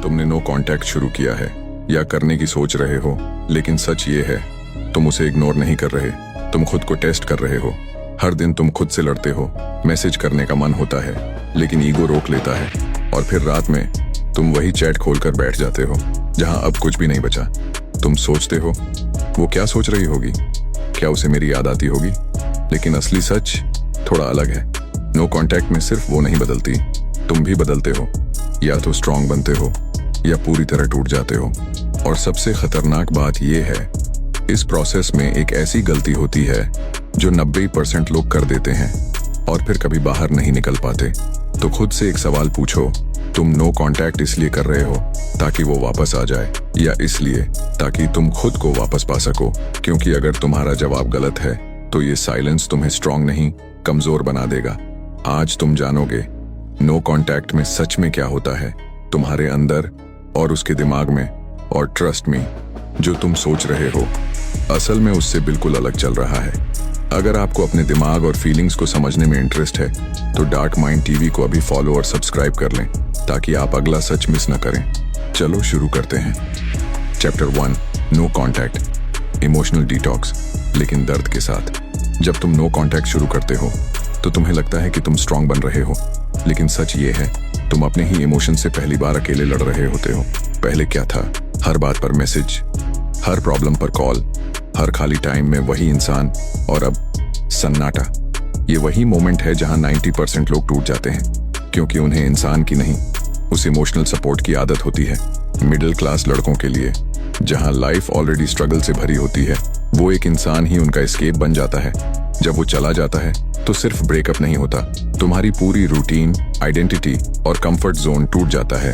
तुमने no contact शुरू किया है या करने की सोच रहे हो, लेकिन सच ये है तुम उसे इग्नोर नहीं कर रहे, तुम खुद को टेस्ट कर रहे हो। हर दिन तुम खुद से लड़ते हो, मैसेज करने का मन होता है लेकिन ईगो रोक लेता है, और फिर रात में तुम वही चैट खोलकर बैठ जाते हो जहां अब कुछ भी नहीं बचा। तुम सोचते हो वो क्या सोच रही होगी, क्या उसे मेरी याद आती होगी, लेकिन असली सच थोड़ा अलग है। नो कांटेक्ट में सिर्फ वो नहीं बदलती, तुम भी बदलते हो। या तो स्ट्रांग बनते हो या पूरी तरह टूट जाते हो। और सबसे खतरनाक बात यह है, इस प्रोसेस में एक ऐसी गलती होती है जो 90% लोग कर देते हैं और फिर कभी बाहर नहीं निकल पाते। तो खुद से एक सवाल पूछो, तुम नो कांटेक्ट इसलिए कर रहे हो ताकि वो वापस आ जाए, या इसलिए ताकि तुम खुद को वापस पा सको? क्योंकि अगर तुम्हारा जवाब गलत है तो ये साइलेंस तुम्हें स्ट्रांग नहीं, कमजोर बना देगा। आज तुम जानोगे नो कांटेक्ट में सच में क्या होता है तुम्हारे अंदर और उसके दिमाग में। और ट्रस्ट मी, जो तुम सोच रहे हो असल में उससे बिल्कुल अलग चल रहा है। अगर आपको अपने दिमाग और फीलिंग्स को समझने में इंटरेस्ट है तो डार्क माइंड टीवी को अभी फॉलो और सब्सक्राइब कर लें ताकि आप अगला सच मिस न करें। चलो शुरू करते हैं। Chapter 1, no contact, emotional detox, लेकिन दर्द के साथ। जब तुम नो कांटेक्ट शुरू करते हो तो तुम्हें लगता है कि तुम स्ट्रांग बन रहे हो, लेकिन सच ये है तुम अपने ही इमोशन से पहली बार अकेले लड़ रहे होते हो। पहले क्या था, हर बात पर मैसेज, हर प्रॉब्लम पर कॉल, हर खाली टाइम में वही इंसान, और अब सन्नाटा। ये वही मोमेंट है जहां 90% लोग टूट जाते हैं, क्योंकि उन्हें इंसान की नहीं, उस इमोशनल सपोर्ट की आदत होती है। मिडिल क्लास लड़कों के लिए, जहां लाइफ ऑलरेडी स्ट्रगल से भरी होती है, वो एक इंसान ही उनका एस्केप बन जाता है। जब वो चला जाता है तो सिर्फ ब्रेकअप नहीं होता, तुम्हारी पूरी रूटीन, आइडेंटिटी और कंफर्ट जोन टूट जाता है।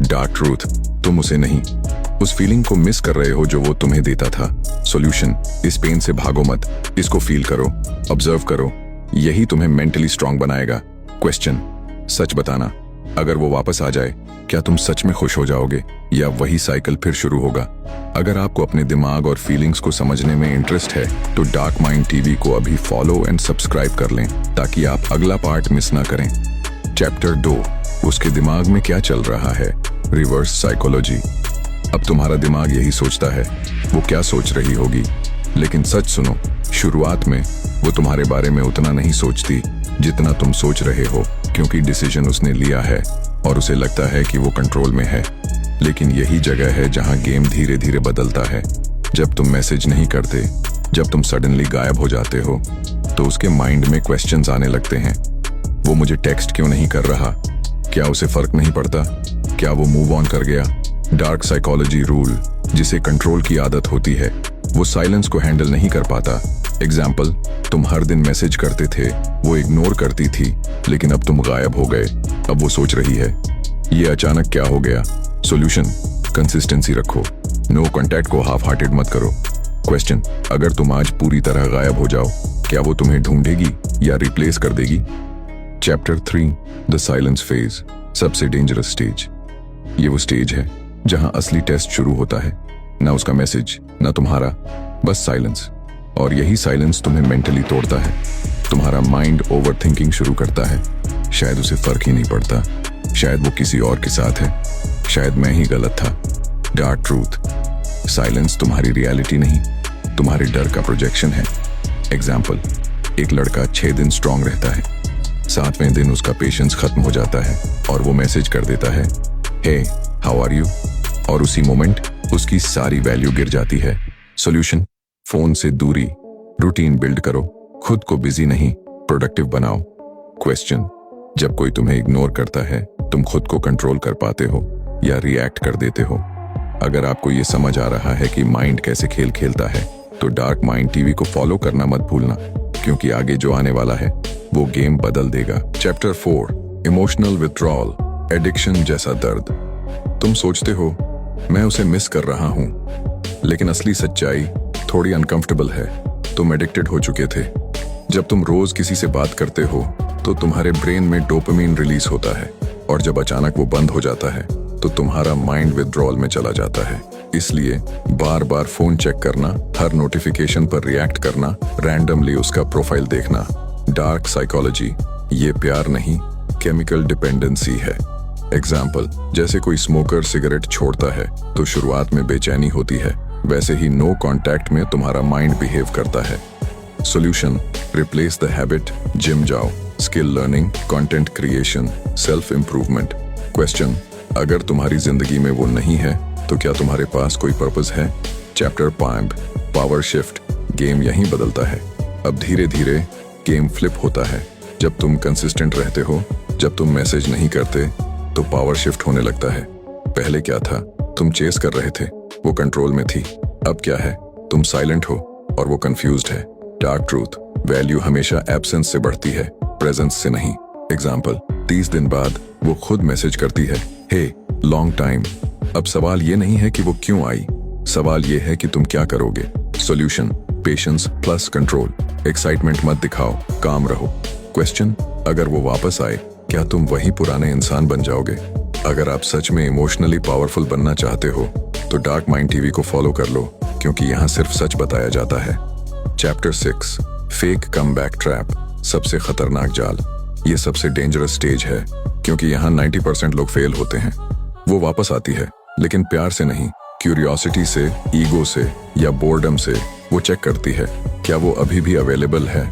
डार्क ट्रूथ, तुम उसे नहीं, उस फीलिंग को मिस कर रहे हो जो वो तुम्हें देता था। सॉल्यूशन, इस पेन से भागो मत, इसको फील करो, ऑब्जर्व करो, यही तुम्हें मेंटली स्ट्रांग बनाएगा। क्वेश्चन, सच बताना, अगर वो वापस आ जाए क्या तुम सच में खुश हो जाओगे या वही साइकिल फिर शुरू होगा? अगर आपको अपने दिमाग और फीलिंग्स को समझने में इंटरेस्ट है तो डार्क माइंड टीवी को अभी फॉलो एंड सब्सक्राइब कर लें ताकि आप अगला पार्ट मिस ना करें। चैप्टर 2, उसके दिमाग में क्या चल रहा है, रिवर्स साइकोलॉजी। अब तुम्हारा दिमाग यही सोचता है वो क्या सोच रही होगी, लेकिन सच सुनो, शुरुआत में वो तुम्हारे बारे में उतना नहीं सोचती जितना तुम सोच रहे हो, क्योंकि डिसीजन उसने लिया है और उसे लगता है कि वो कंट्रोल में है। लेकिन यही जगह है जहां गेम धीरे धीरे बदलता है। जब तुम मैसेज नहीं करते, जब तुम सडनली गायब हो जाते हो, तो उसके माइंड में क्वेश्चंस आने लगते हैं। वो मुझे टेक्स्ट क्यों नहीं कर रहा, क्या उसे फर्क नहीं पड़ता, क्या वो मूव ऑन कर गया? डार्क साइकोलॉजी रूल, जिसे कंट्रोल की आदत होती है, वो साइलेंस को हैंडल नहीं कर पाता। एग्जाम्पल, तुम हर दिन मैसेज करते थे, वो इग्नोर करती थी, लेकिन अब तुम गायब हो गए। अब वो सोच रही है ये अचानक क्या हो गया? सॉल्यूशन, कंसिस्टेंसी रखो, नो कांटेक्ट को हाफ हार्टेड मत करो। क्वेश्चन, अगर तुम आज पूरी तरह गायब हो जाओ क्या वो तुम्हें ढूंढेगी या रिप्लेस कर देगी? चैप्टर 3, द साइलेंस फेज, सबसे डेंजरस स्टेज। ये वो स्टेज है जहां असली टेस्ट शुरू होता है। ना उसका मैसेज, ना तुम्हारा, बस साइलेंस। और यही साइलेंस तुम्हें मेंटली तोड़ता है। तुम्हारा माइंड ओवर थिंकिंग शुरू करता है, शायद उसे फर्क ही नहीं पड़ता, शायद वो किसी और के साथ है, शायद मैं ही गलत था। डार्क ट्रूथ, साइलेंस तुम्हारी रियलिटी नहीं, तुम्हारे डर का प्रोजेक्शन है। एग्जाम्पल, एक लड़का 6 दिन स्ट्रांग रहता है, 7वें दिन उसका पेशेंस खत्म हो जाता है और वो मैसेज कर देता है, हे हाउ आर यू, और उसी मोमेंट उसकी सारी वैल्यू गिर जाती है। सॉल्यूशन, फोन से दूरी, रूटीन बिल्ड करो, खुद को बिजी नहीं प्रोडक्टिव बनाओ। क्वेश्चन, जब कोई तुम्हें इग्नोर करता है तुम खुद को कंट्रोल कर पाते हो या रिएक्ट कर देते हो? अगर आपको ये समझ आ रहा है कि माइंड कैसे खेल खेलता है तो डार्क माइंड टीवी को फॉलो करना मत भूलना, क्योंकि आगे जो आने वाला है वो गेम बदल देगा। चैप्टर 4, इमोशनल विथड्रॉल, एडिक्शन जैसा दर्द। तुम सोचते हो मैं उसे मिस कर रहा हूं, लेकिन असली सच्चाई थोड़ी अनकंफर्टेबल है। तुम एडिक्टेड हो चुके थे। जब तुम रोज किसी से बात करते हो तो तुम्हारे ब्रेन में डोपामिन रिलीज होता है, और जब अचानक वो बंद हो जाता है तो तुम्हारा माइंड विथड्रॉल में चला जाता है। इसलिए बार बार फोन चेक करना, हर नोटिफिकेशन पर रिएक्ट करना, रैंडमली उसका प्रोफाइल देखना। डार्क साइकोलॉजी, ये प्यार नहीं, केमिकल डिपेंडेंसी है। एग्जाम्पल, जैसे कोई स्मोकर सिगरेट छोड़ता है तो शुरुआत में बेचैनी होती है, वैसे ही नो कांटेक्ट में तुम्हारा माइंड बिहेव करता है। Solution, replace the habit, gym जाओ, skill learning, content creation, self improvement. Question, अगर तुम्हारी जिंदगी में वो नहीं है तो क्या तुम्हारे पास कोई पर्पस है? Chapter 5, power shift. गेम यहीं बदलता है। अब धीरे धीरे गेम फ्लिप होता है। जब तुम कंसिस्टेंट रहते हो, जब तुम मैसेज नहीं करते, तो पावर शिफ्ट होने लगता है। पहले क्या था? तुम चेस कर रहे थे, वो कंट्रोल में थी। अब क्या है? तुम साइलेंट हो और वो कंफ्यूज्ड है। डार्क ट्रूथ, वैल्यू हमेशा एब्सेंस से बढ़ती है, प्रेजेंस से नहीं। एग्जाम्पल, 30 दिन बाद वो खुद मैसेज करती है, हे लॉन्ग टाइम। अब सवाल ये नहीं है कि वो क्यों आई, सवाल ये है कि तुम क्या करोगे। Solution, patience plus control. Excitement मत दिखाओ, काम रहो। क्वेश्चन, अगर वो वापस आए, क्या तुम वही पुराने इंसान बन जाओगे? अगर आप सच में इमोशनली पावरफुल बनना चाहते हो तो डार्क माइंड टीवी को फॉलो कर लो, क्योंकि यहाँ सिर्फ सच बताया जाता है। Chapter 6, fake comeback trap. सबसे खतरनाक जाल। ये सबसे डेंजरस स्टेज है, क्योंकि यहाँ 90% लोग फेल होते हैं। वो वापस आती है, लेकिन प्यार से नहीं, क्यूरियोसिटी से, ईगो से या बोर्डम से। वो चेक करती है, क्या वो अभी भी अवेलेबल है,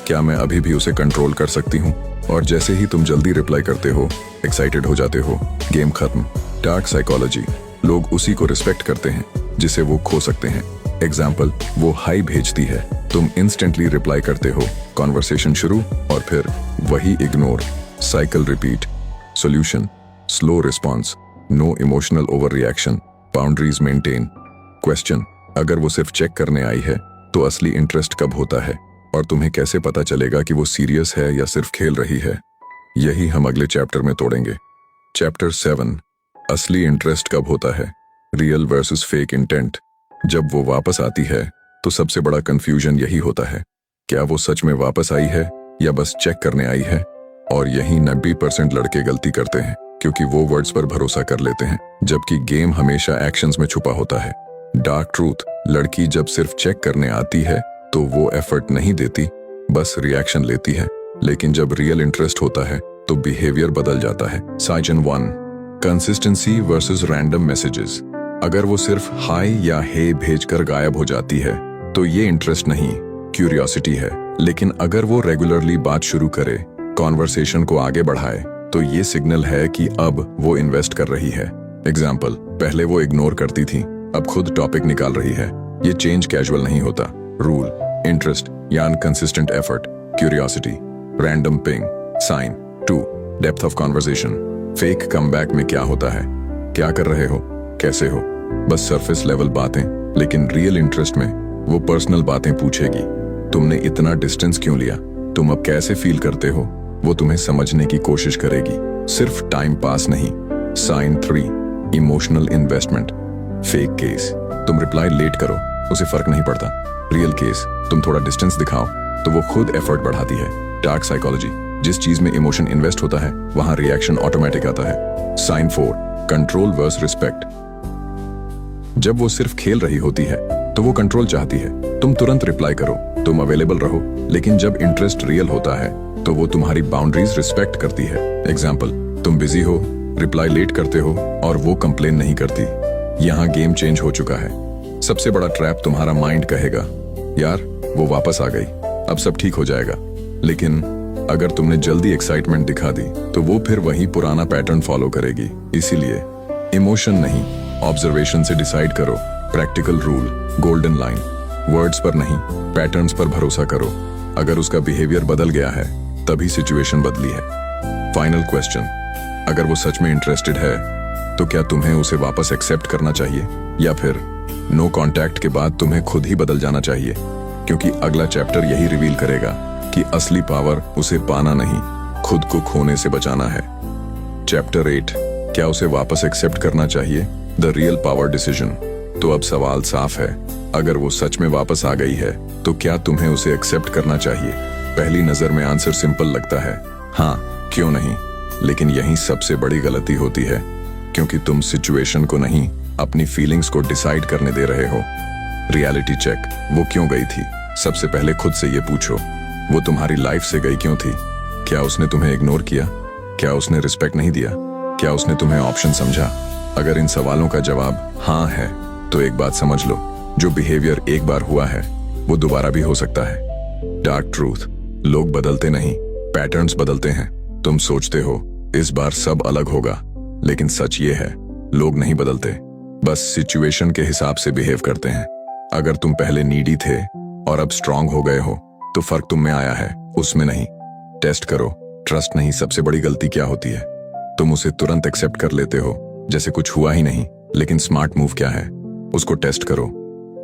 क्या मैं अभी भी उसे कंट्रोल कर सकती हूँ। और जैसे ही तुम जल्दी रिप्लाई करते हो, एक्साइटेड हो जाते हो, गेम खत्म। डार्क साइकोलॉजी, लोग उसी को रिस्पेक्ट करते हैं जिसे वो खो सकते हैं। एग्जाम्पल, वो हाई भेजती है, तुम इंस्टेंटली रिप्लाई करते हो, कॉन्वर्सेशन शुरू और फिर वही ignore, cycle repeat. Solution, slow response, no emotional over reaction, boundaries maintain. Question, अगर वो सिर्फ चेक करने आई है तो असली इंटरेस्ट कब होता है, और तुम्हें कैसे पता चलेगा कि वो सीरियस है या सिर्फ खेल रही है? यही हम अगले चैप्टर में तोड़ेंगे। चैप्टर 7, असली इंटरेस्ट कब होता है, रियल वर्सेस फेक इंटेंट। जब वो वापस आती है तो सबसे बड़ा कंफ्यूजन यही होता है, क्या वो सच में वापस आई है या बस चेक करने आई है? और यही 90% लड़के गलती करते हैं, क्योंकि वो वर्ड्स पर भरोसा कर लेते हैं, जबकि गेम हमेशा एक्शंस में छुपा होता है। डार्क ट्रूथ, लड़की जब सिर्फ चेक करने आती है तो वो एफर्ट नहीं देती, बस रिएक्शन लेती है। लेकिन जब रियल इंटरेस्ट होता है तो बिहेवियर बदल जाता है। साइजन 1, कंसिस्टेंसी वर्सेस रैंडम मैसेजेस। अगर वो सिर्फ हाय या हे भेजकर गायब हो जाती है तो ये इंटरेस्ट नहीं, क्यूरियोसिटी है। लेकिन अगर वो रेगुलरली बात शुरू करे, कॉन्वर्सेशन को आगे बढ़ाए, तो ये सिग्नल है कि अब वो इन्वेस्ट कर रही है। एग्जाम्पल, पहले वो इग्नोर करती थी, अब खुद टॉपिक निकाल रही है। ये चेंज कैजुअल नहीं होता। रूल, इंटरेस्ट या consistent effort, curiosity, random ping, sign. 2, depth of conversation. Fake comeback में क्या होता है, क्या कर रहे हो, कैसे हो, बस सरफेस लेवल बातें। लेकिन रियल इंटरेस्ट में वो पर्सनल बातें पूछेगी। तुमने इतना डिस्टेंस क्यों लिया, तुम अब कैसे फील करते हो, वो तुम्हें समझने की कोशिश करेगी, सिर्फ टाइम पास नहीं। Sign 3, emotional investment. Fake case, तुम रिप्लाई लेट करो, उसे फर्क नहीं पड़ता। रियल केस, तुम थोड़ा डिस्टेंस दिखाओ तो वो खुद एफर्ट बढ़ाती है। डार्क साइकोलॉजी, जिस चीज में इमोशन इन्वेस्ट होता है वहां रिएक्शन ऑटोमेटिक आता है। Sign 4, control versus respect. जब वो सिर्फ खेल रही होती है तो वो कंट्रोल चाहती है, तुम तुरंत रिप्लाई करो, तुम अवेलेबल रहो। लेकिन जब इंटरेस्ट रियल होता है तो वो तुम्हारी बाउंड्रीज रिस्पेक्ट करती है। एग्जाम्पल, तुम बिजी हो, रिप्लाई लेट करते हो और वो कंप्लेन नहीं करती। यहाँ गेम चेंज हो चुका है। सबसे बड़ा ट्रैप, तुम्हारा माइंड कहेगा, यार वो वापस आ गई, अब सब ठीक हो जाएगा। लेकिन अगर तुमने जल्दी एक्साइटमेंट दिखा दी तो वो फिर वही पुराना पैटर्न फॉलो करेगी। इसीलिए इमोशन नहीं, ऑब्जर्वेशन से डिसाइड करो। Practical rule, golden line, words पर नहीं, पैटर्न्स पर भरोसा करो। अगर उसका बिहेवियर बदल गया है तभी सिचुएशन बदली है। फाइनल क्वेश्चन, अगर वो सच में इंटरेस्टेड है तो क्या तुम्हें उसे वापस एक्सेप्ट करना चाहिए, या फिर नो कांटेक्ट के बाद तुम्हें खुद ही बदल जाना चाहिए? क्योंकि अगला चैप्टर यही रिवील करेगा कि असली पावर उसे पाना नहीं, खुद को खोने से बचाना है। चैप्टर 8, क्या उसे वापस एक्सेप्ट करना चाहिए, द रियल पावर डिसीजन। तो अब सवाल साफ है, अगर वो सच में वापस आ गई है तो क्या तुम्हें उसे एक्सेप्ट करना चाहिए? पहली नजर में आंसर सिंपल लगता है, हाँ क्यों नहीं। लेकिन यही सबसे बड़ी गलती होती है, क्योंकि तुम सिचुएशन को नहीं, अपनी फीलिंग्स को डिसाइड करने दे रहे हो। रियलिटी चेक, वो क्यों गई थी? सबसे पहले खुद से ये पूछो, वो तुम्हारी लाइफ से गई क्यों थी? क्या उसने तुम्हें इग्नोर किया? क्या उसने रिस्पेक्ट नहीं दिया? क्या उसने तुम्हें ऑप्शन समझा? अगर इन सवालों का जवाब हाँ है तो एक बात समझ लो, जो बिहेवियर एक बार हुआ है वो दोबारा भी हो सकता है। डार्क ट्रूथ, लोग बदलते नहीं, पैटर्न्स बदलते हैं। तुम सोचते हो इस बार सब अलग होगा, लेकिन सच ये है लोग नहीं बदलते, बस सिचुएशन के हिसाब से बिहेव करते हैं। अगर तुम पहले नीडी थे और अब स्ट्रांग हो गए हो तो फर्क तुम में आया है, उसमें नहीं। टेस्ट करो, ट्रस्ट नहीं। सबसे बड़ी गलती क्या होती है? तुम उसे तुरंत एक्सेप्ट कर लेते हो जैसे कुछ हुआ ही नहीं। लेकिन स्मार्ट मूव क्या है? उसको टेस्ट करो।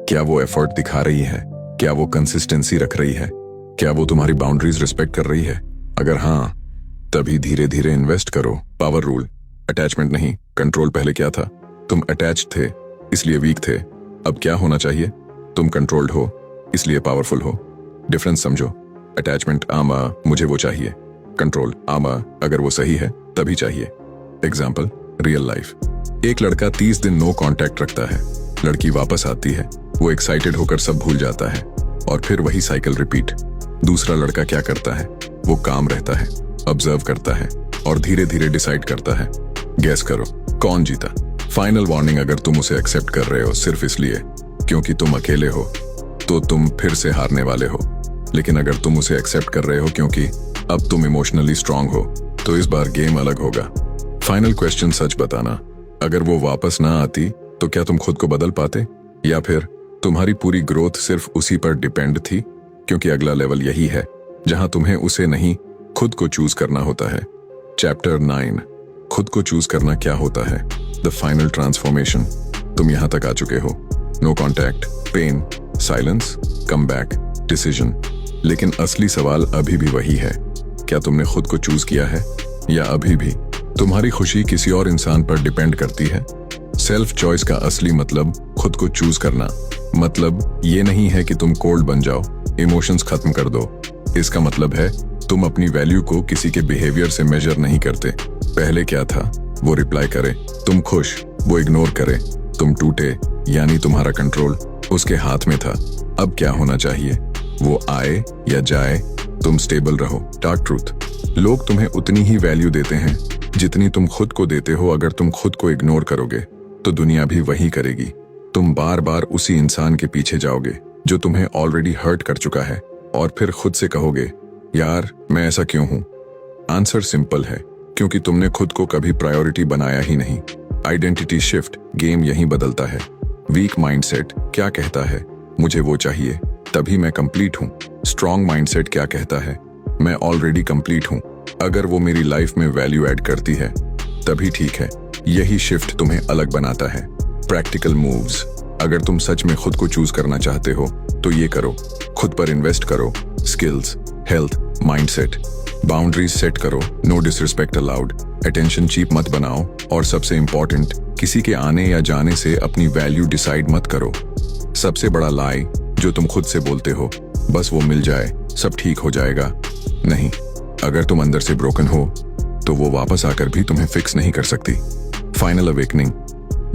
क्या वो एफर्ट दिखा रही है? क्या वो कंसिस्टेंसी रख रही है? क्या वो तुम्हारी बाउंड्रीज रिस्पेक्ट कर रही है? अगर हाँ, तभी धीरे धीरे इन्वेस्ट करो। पावर रूल, अटैचमेंट नहीं, कंट्रोल। पहले क्या था? तुम अटैच्ड थे इसलिए वीक थे। अब क्या होना चाहिए? तुम कंट्रोल्ड हो इसलिए पावरफुल हो। डिफरेंस समझो। अटैचमेंट आमा मुझे वो चाहिए, कंट्रोल आमा अगर वो सही है तभी चाहिए। Example, real life. एक लड़का 30 दिन नो कांटेक्ट रखता है, लड़की वापस आती है, वो एक्साइटेड होकर सब भूल जाता है और फिर वही साइकिल रिपीट। दूसरा लड़का क्या करता है? वो काम रहता है, ऑब्जर्व करता है और धीरे धीरे डिसाइड करता है। गैस करो कौन जीता? फाइनल वार्निंग, अगर तुम उसे एक्सेप्ट कर रहे हो सिर्फ इसलिए क्योंकि तुम अकेले हो तो तुम फिर से हारने वाले हो। लेकिन अगर तुम उसे एक्सेप्ट कर रहे हो क्योंकि अब तुम इमोशनली स्ट्रांग हो तो इस बार गेम अलग होगा। फाइनल क्वेश्चन, सच बताना, अगर वो वापस ना आती तो क्या तुम खुद को बदल पाते, या फिर तुम्हारी पूरी ग्रोथ सिर्फ उसी पर डिपेंड थी? क्योंकि अगला लेवल यही है जहां तुम्हें उसे नहीं खुद को चूज करना होता है। चैप्टर 9, खुद को चूज करना क्या होता है, द फाइनल ट्रांसफॉर्मेशन। तुम यहां तक आ चुके हो। No contact, pain, silence, come back, decision. लेकिन असली सवाल अभी भी वही है, क्या तुमने खुद को चूज किया है, या अभी भी तुम्हारी खुशी किसी और इंसान पर डिपेंड करती है? सेल्फ चॉइस का असली मतलब खुद को चूज करना। मतलब ये नहीं है कि तुम कोल्ड बन जाओ, इमोशंस खत्म कर दो। इसका मतलब है तुम अपनी वैल्यू को किसी के बिहेवियर से मेजर नहीं करते। पहले क्या था? वो रिप्लाई करे, तुम खुश, वो इग्नोर करे, तुम टूटे, यानी तुम्हारा कंट्रोल उसके हाथ में था। अब क्या होना चाहिए? वो आए या जाए, तुम स्टेबल रहो। डार्क ट्रूथ, लोग तुम्हें उतनी ही वैल्यू देते हैं जितनी तुम खुद को देते हो। अगर तुम खुद को इग्नोर करोगे तो दुनिया भी वही करेगी। तुम बार बार उसी इंसान के पीछे जाओगे जो तुम्हें ऑलरेडी हर्ट कर चुका है, और फिर खुद से कहोगे, यार मैं ऐसा क्यों हूं? आंसर सिंपल है, क्योंकि तुमने खुद को कभी प्रायोरिटी बनाया ही नहीं। आइडेंटिटी शिफ्ट, गेम यही बदलता है। वीक माइंडसेट क्या कहता है? मुझे वो चाहिए तभी मैं कंप्लीट हूं। स्ट्रॉन्ग माइंडसेट क्या कहता है? मैं ऑलरेडी कंप्लीट हूं, अगर वो मेरी लाइफ में वैल्यू ऐड करती है तभी ठीक है। यही शिफ्ट तुम्हें अलग बनाता है। प्रैक्टिकल मूव्स, अगर तुम सच में खुद को चूज करना चाहते हो तो ये करो। खुद पर इन्वेस्ट करो, skills, health, mindset. Boundaries set करो, no disrespect allowed. Attention cheap मत बनाओ, और सबसे इंपॉर्टेंट, किसी के आने या जाने से अपनी वैल्यू डिसाइड मत करो। सबसे बड़ा लाई जो तुम खुद से बोलते हो, बस वो मिल जाए सब ठीक हो जाएगा। नहीं, अगर तुम अंदर से ब्रोकन हो तो वो वापस आकर भी तुम्हें फिक्स नहीं कर सकती। फाइनल अवेकनिंग,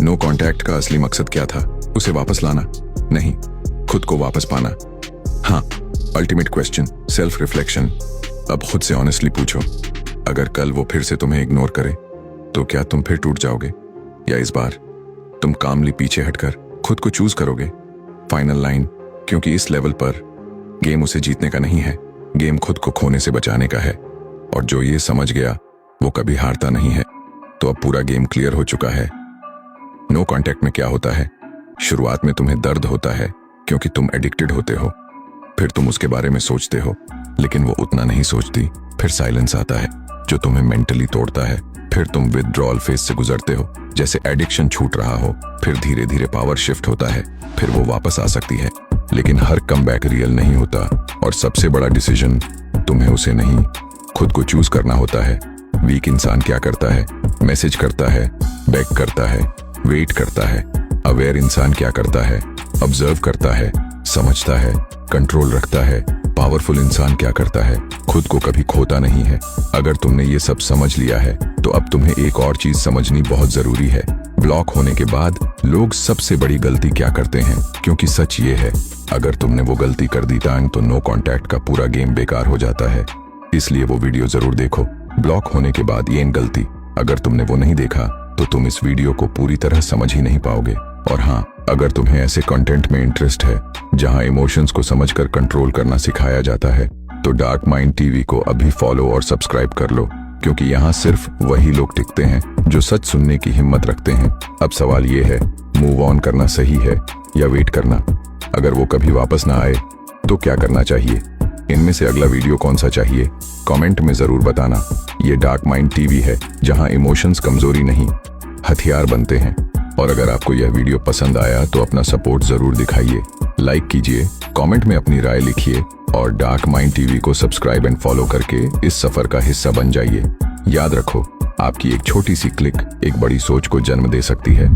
नो कॉन्टैक्ट का असली मकसद क्या था? उसे वापस लाना नहीं, खुद को वापस पाना। हाँ, अल्टीमेट क्वेश्चन, सेल्फ रिफ्लेक्शन। अब खुद से ऑनेस्टली पूछो, अगर कल वो फिर से तुम्हें इग्नोर करे तो क्या तुम फिर टूट जाओगे, या इस बार तुम कामली पीछे हटकर खुद को चूज करोगे? फाइनल लाइन, क्योंकि इस लेवल पर गेम उसे जीतने का नहीं है, गेम खुद को खोने से बचाने का है। और जो ये समझ गया वो कभी हारता नहीं है। तो अब पूरा गेम क्लियर हो चुका है। नो कॉन्टैक्ट में क्या होता है? शुरुआत में तुम्हें दर्द होता है क्योंकि तुम एडिक्टेड होते हो, फिर तुम उसके बारे में सोचते हो लेकिन वो उतना नहीं सोचती। फिर साइलेंस आता है जो तुम्हें मेंटली तोड़ता है। फिर तुम विथड्रॉल फेज से गुजरते हो, जैसे एडिक्शन छूट रहा हो। फिर धीरे धीरे पावर शिफ्ट होता है, फिर वो वापस आ सकती है। लेकिन हर कमबैक रियल नहीं होता, और सबसे बड़ा डिसीजन तुम्हें उसे नहीं, खुद को चूज करना होता है। वीक इंसान क्या करता है? मैसेज करता है, बैक करता है, वेट करता है। अवेयर इंसान क्या करता है? ऑब्जर्व करता है, समझता है, कंट्रोल रखता है। पावरफुल इंसान क्या करता है? खुद को कभी खोता नहीं है। अगर तुमने ये सब समझ लिया है तो अब तुम्हें एक और चीज समझनी बहुत जरूरी है। ब्लॉक होने के बाद लोग सबसे बड़ी गलती क्या करते हैं? क्योंकि सच ये है, अगर तुमने वो गलती कर दी टांग तो नो कॉन्टैक्ट का पूरा गेम बेकार हो जाता है। इसलिए वो वीडियो जरूर देखो। ब्लॉक होने के बाद ये गलती अगर तुमने वो नहीं देखा तो तुम इस वीडियो को पूरी तरह समझ ही नहीं पाओगे। और हाँ, अगर तुम्हें ऐसे कंटेंट में इंटरेस्ट है जहां इमोशंस को समझकर कंट्रोल करना सिखाया जाता है तो डार्क माइंड टीवी को अभी फॉलो और सब्सक्राइब कर लो, क्योंकि यहाँ सिर्फ वही लोग टिकते हैं जो सच सुनने की हिम्मत रखते हैं। अब सवाल ये है, मूव ऑन करना सही है या वेट करना? अगर वो कभी वापस ना आए तो क्या करना चाहिए? इनमें से अगला वीडियो कौन सा चाहिए? कमेंट में जरूर बताना। ये डार्क माइंड टीवी है जहां इमोशंस कमजोरी नहीं, हथियार बनते हैं। और अगर आपको यह वीडियो पसंद आया तो अपना सपोर्ट जरूर दिखाइए, लाइक कीजिए, कमेंट में अपनी राय लिखिए और डार्क माइंड टीवी को सब्सक्राइब एंड फॉलो करके इस सफर का हिस्सा बन जाइए। याद रखो, आपकी एक छोटी सी क्लिक एक बड़ी सोच को जन्म दे सकती है।